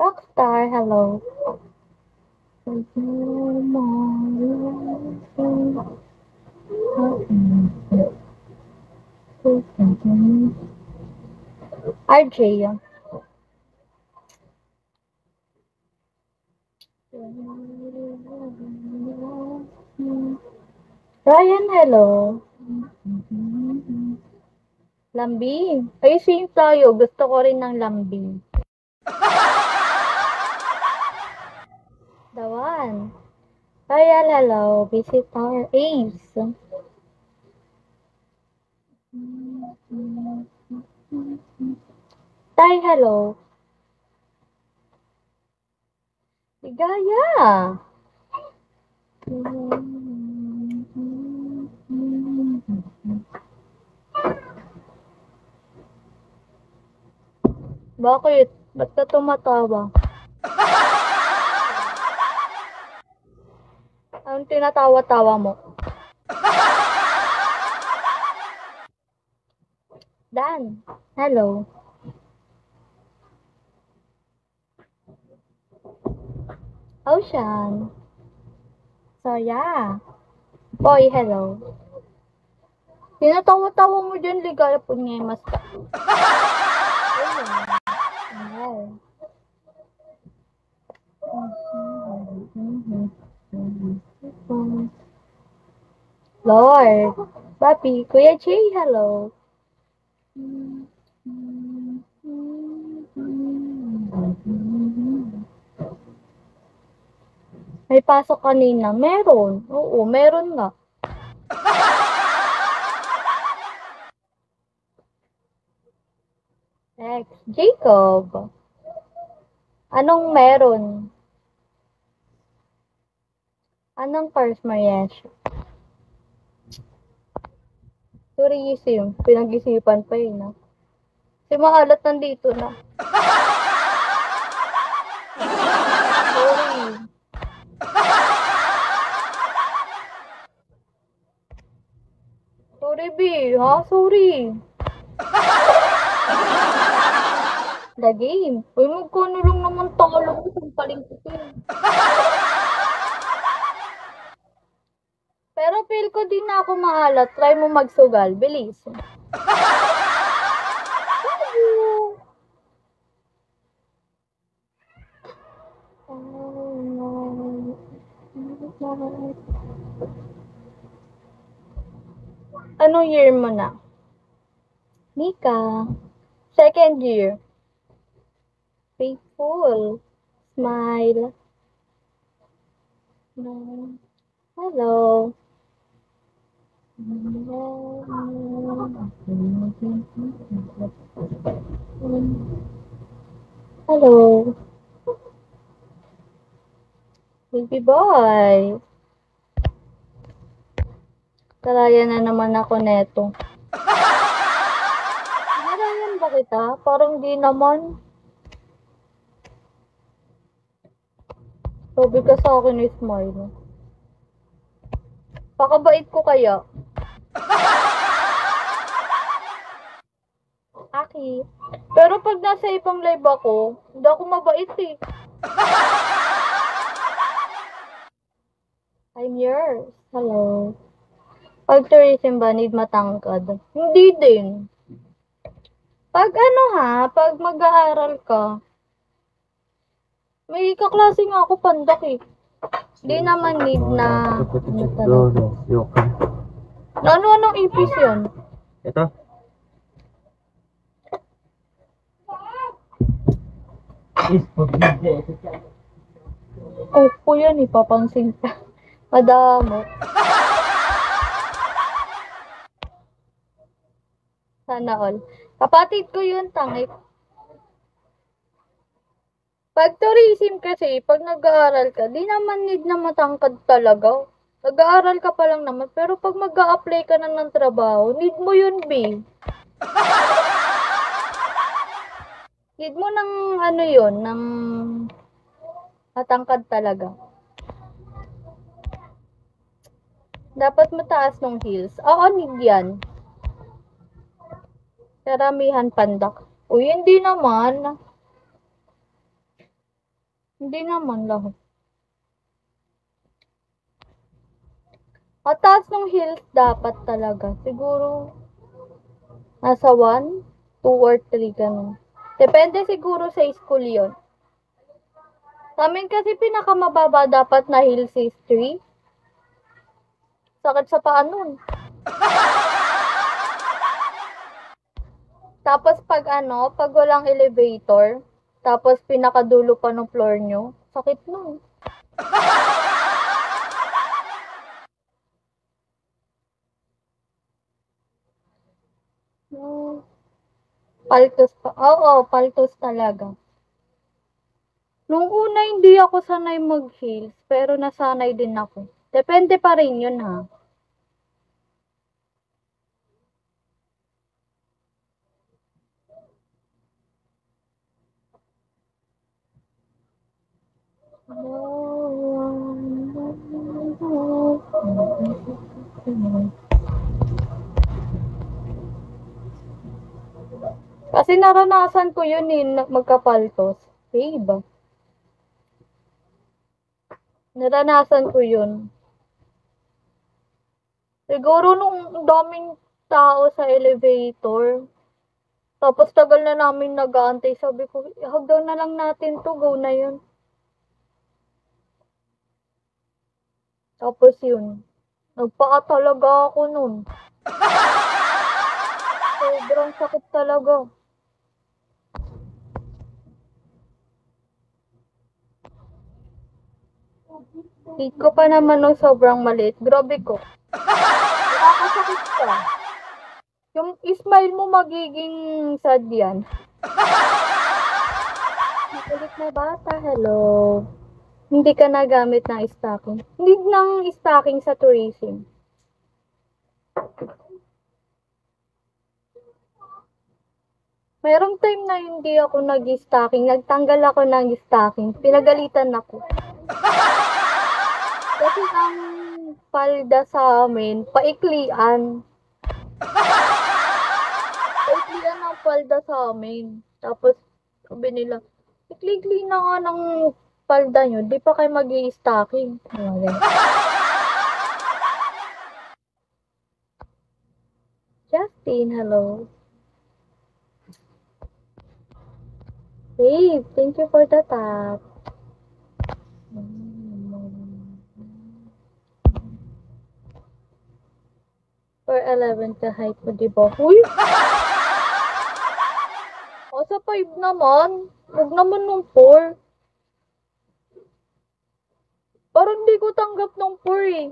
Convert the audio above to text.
Rockstar, hello. RJ. Ryan, hello. Lambing. Ay, same tayo. Gusto ko rin ng lambing. Dawan. Ryan, hello. Visitor Ace. Tay, hello. Ligaya. Bakit? Ba't ka tumatawa? Anong tinatawa-tawa mo? Dan, hello. Ocean. Soya. Boy, hello. Tinatawa-tawa mo dyan, ligaya po niya mas ka. Lord. Papi, Kuya Jay, hello. May pasok kanina. Meron. Oo, meron nga. Next, Jacob. Anong meron? Anong first, Mariash? Tourism. Pinag-isipan pa yun, no? Si Maalat nandito na. Sorry. Sorry, B. Ha? Sorry. The game. Uy, magkano lang naman talo ko kung palingkitin. Pero feel ko din na ako maalat. Try mo magsugal. Bilis. Anong year mo na? Mika. Second year. Faithful. Smile. Hello. Hello. Baby boy. Karaya na naman ako neto. Narayan ba kita? Parang di naman. Sabi ka sa akin is smile. Pakabait ko kaya. Aki. Pero pag nasa ibang live ako, hindi ako mabait eh. I'm yours. Hello. Pag tourism ba, need matangkad? Hindi din. Pag ano ha, pag mag-aaral ka, may kaklase nga ako pandak eh. Hindi naman need na... Ano-anong ipis yun? Ito? Opo yan, ipapansin ka. Madamo. Sana all. Kapatid ko yun, tangik. Pag tourism kasi, pag nag-aaral ka, di naman need na matangkad talaga. Nag-aaral ka pa lang naman, pero pag mag-a-apply ka na ng trabaho, need mo yun, B. Need mo ng ano yun, ng matangkad talaga. Dapat mataas ng heels. Oo, need yan. Karamihan pandak. Uy, hindi naman. Hindi naman lahat. Mataas ng heels dapat talaga. Siguro, nasa 1, 2 or 3, ganun. Depende siguro sa school yon. Sa amin kasi pinakamababa dapat na heels is 3. Sakit sa paa nun. Tapos pag walang elevator, tapos pinakadulo pa ng floor nyo, sakit nun. Paltos pa. Oo, paltos talaga. Nung una hindi ako sanay mag-heels, pero nasanay din ako. Depende pa rin yun ha. Kasi naranasan ko yun eh, magkapaltos. Eh, iba. Naranasan ko yun. Siguro nung daming tao sa elevator, tapos tagal na namin nag-aantay, sabi ko, hagdan na lang natin to, go na yun. Tapos yun, nagpaka talaga ako nun. Sobrang sakit talaga. Hate ko pa naman nung sobrang maliit. Grabe ko. Nakakasakit ka. Yung smile mo magiging sad yan. Makulit na bata, hello. Hindi ka nagamit ng stocking. Hindi ng stocking sa tourism. Merong time na hindi ako nag-stocking. Nagtanggal ako ng stocking. Pinagalitan ako. Kasi ang palda sa amin, paiklian. Paiklian ang palda sa amin. Tapos, sabi nila, ikli-ikli na nga ng palda nyo, di pa kayo mag-i-stocking. Justin, hello. Babe, thank you for the tap. For 11 ka height mo, di ba? Huy! O, sa 5 naman. Huwag naman nung 4. Parang di ko tanggap nung 4 eh.